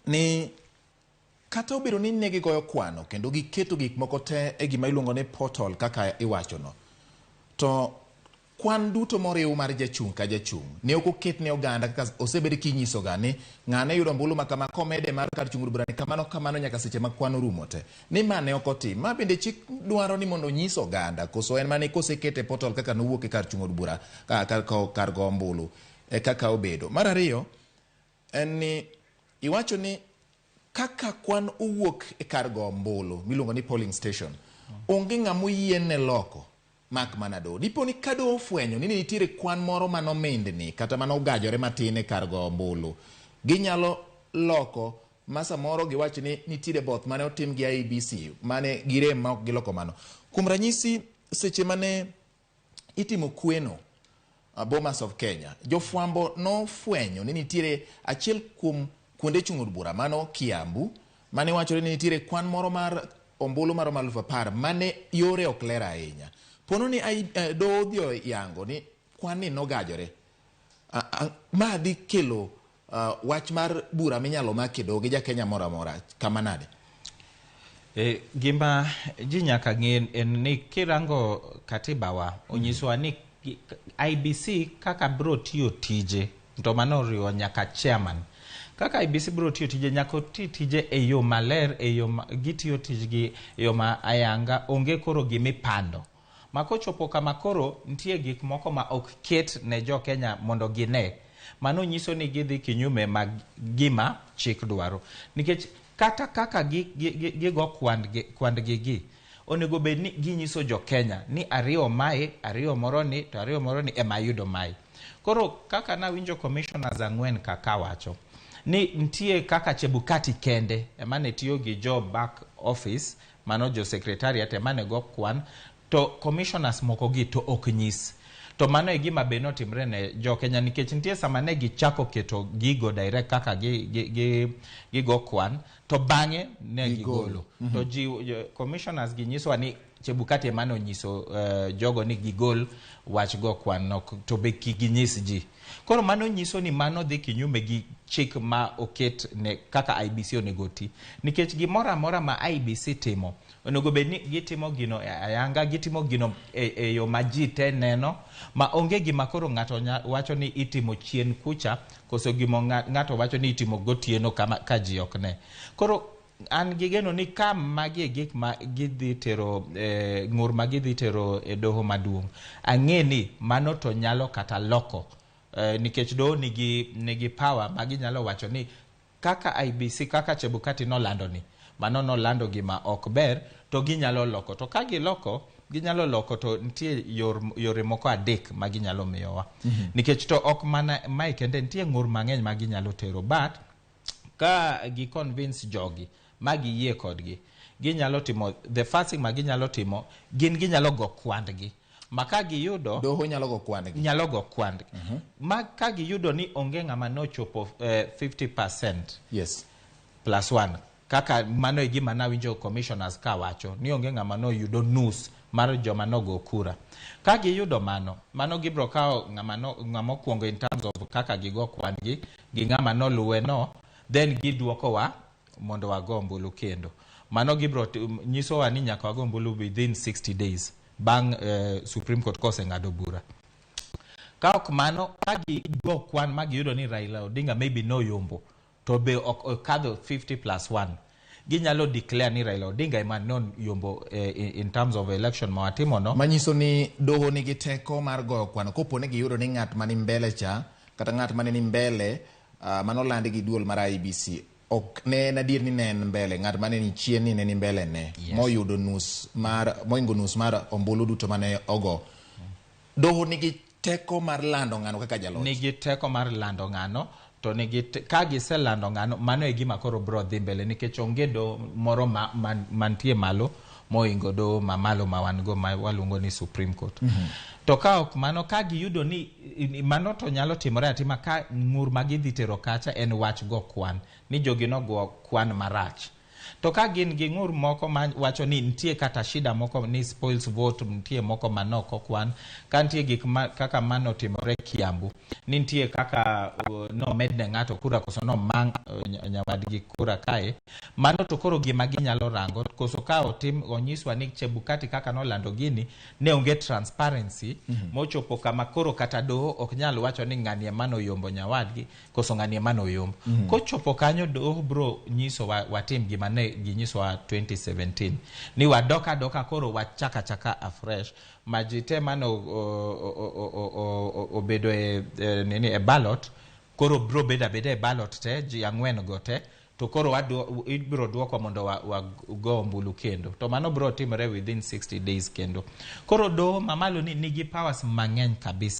ni kata obedo ni ne gigoyo kwano kendo giketo gik moko te e gima iluongo ni portal kaka iwachono, to kwan duto moriw mar jachung' ka jachung' ne ok oket ne oganda kaka osebed kinyiso ga ni ng'ane yudo ombulu ma kama komede mar kar chung'ur bura ni kamano nyaka seche ma kwano rumo te ni mane ok otim. Ma bende chik dwaro ni mondo nyis oganda koso en mane kosekete portal kaka nowuok e kar chung'ur bura kar go ombulu e kaka obedo. Mar ariyo en ni iwacho ni kaka kwan owuok e kar go ombulu miluongo ni polling station onge ng'amo yien ne loko mak mana do. Dipo ni kado ofwenyo ni nitiere kwan moro manomindni kata manogajore matin e kar go ombulu, ginyalo loko masa moro giwacho ni nitiere both mane otim gi IEBC mane girem ma ok giloko mano. Kuom ranyisi seche mane itimo kweno Bomas of Kenya, jofwambo nofwenyo ni nitiere achiel kuom kuonde chung'ur bura mano Kiambu mane wacho ni nitiere kwan moro mar ombulu mar 10,000 mane yore ok ler ahinya. Pono ni Doho dio yango ni kwan ni nogajore. Ma di kelo wach mar bura minyalo make Doho gi jakenya mora mora kama nade? Gima ji nyaka ng'e en ni kirango katibawa onyiswa ni IBC kaka bro tiyo tije to mano riwo nyaka chairman. Kaka IBC bro tiyo tije nyaka tije e yo maler, e yo gitiyo tijgi e yo ma ayanga onge koro gimipando. Makochopo kama koro ntie gik moko ma ok ket ne jo Kenya mondo gine. Mano nyiso ni gidhi kinyume mag gima chik dwaro. Nikech kata kaka gigo kwandgi onego bed ni ginyiso jo Kenya ni ariyo mae, ariyo moroni, to ariyo moroni ema yudo mai. Koro kaka na winjo commissioners ang'wen kaka wacho ni ntie kaka Chebukati kende emane tiyo gi jo back office mano jo secretariat emane go kwan to commissioners moko gi to ok nyis. To mano e gima be notimre ne jo Kenya nikech nitie sama ne gichako keto gigo direct kaka gigo kwan to bang'e ne gigolo. To commissioners gi nyiswa ni Chebukati emane onyiso jogo ni gigol wach go kwan no to be ginyis ji. Koro mano nyiso ni mano dhi kinyume gi chik ma oket ne kaka IBC onego ti. Nikech gimora mora ma IBC timo onego bed ni gitimo gino ayanga, gitimo gino e yo ma ji te neno ma onge gima koro ng'ato wacho ni itimo chien kucha koso gimo ng'ato wacho ni itimo gotieno ka ji ok ne. Koro an gigeno ni ka magi gik ma gidhi tero ng'ur ma gidhi tero e doho maduong' ang'e ni mano to nyalo kata loko nikech Doho nigi power ma ginyalo wacho ni kaka IBC kaka Chebukati nolando ni mano nolando gima ok ber to ginyalo loko. To ka giloko ginyalo loko to nitie yore moko adek ma ginyalo miyowa. Nikech to ok mana mai kende nitie ng'ur mang'eny ma ginyalo tero but ka gi convince jogi ma giyie kodgi ginyalo timo the first thing ma ginyalo timo ginyalo go kwandgi. Maka giyudo Doho nyalo go kwandgi. Ma ka giyudo ni onge ng'ama nochopo 50% yes plus 1 kaka mano e gima nawinjo commissioners ka wacho ni onge ng'ama noyudo nus mar joma nogo kura. Ka giyudo mano gibro kao ng'ama kwongo in terms of kaka gigo kwandgi gi ng'ama noluwe no then giduoko wa mondo wago ombulu kendo. Mano gibro nyiso wa ni nyaka wago ombulu within 60 days bang Supreme Court kose ng'ado bura. Ka ok mano ka gigo kwan ma giyudo ni Raila Odinga maybe no yombo to be okadho 50+1 ginyalo declare ni Raila Odinga ema non yombo in terms of election ma watimo no. Manyiso ni Doho nigi teko mar goyo kwano kopo ne giyudo ni ng'at mani mbele cha kata ng'at mani ni mbele manolandi gi duol mar IBC ok ne nadier ni ne mbele ng'at mane ni chien ni ne mbele ne moyudo moingo nus mar ombulu duto mane ogo. Doho nigi teko mar lando ng'ano kaka jaloch. Nigi teko mar lando ng'ano to ka giselando ng'ano mano e gima koro bro dhi mbele nikech onge do moro mantie malo moingo do mamalo ma wan go ma waluongo ni Supreme Court. To ka ok mano ka giyudo ni mano to nyalo timore atima ka ng'ur ma gidhi tero kacha en wach go kwan ni jogi no go kwan marach. To ka gin gi ng'ur moko ma wacho ni nitie kata shida moko ni spoils vote, nitie moko manoko kwan, ka nitie gik kaka mano timore Kiambu, ni nitie kaka no medne ng'ato kura koso no mang nyawadgi kura kae, mano to koro gima ginyalo rango, koso ka onyiswa ni Chebukati kaka nolando gini ne onge transparency mochopo kama koro kata doho ok nyal wacho ni ng'anie mano yombo nyawadgi koso ng'anie mano yombo. Kochopo kanyo doho bro nyiso watim gima ne ginyisowa 2017 ni wadoka koro wachaka afresh majite mano obedo e ballot, koro bro beda e ballot te ji ang'wen go te, to koro ibro duoko mondo go ombulu kendo, to mano bro timore within 60 days kendo. Koro doho mamalo ni nigi powers mang'eny kabisa.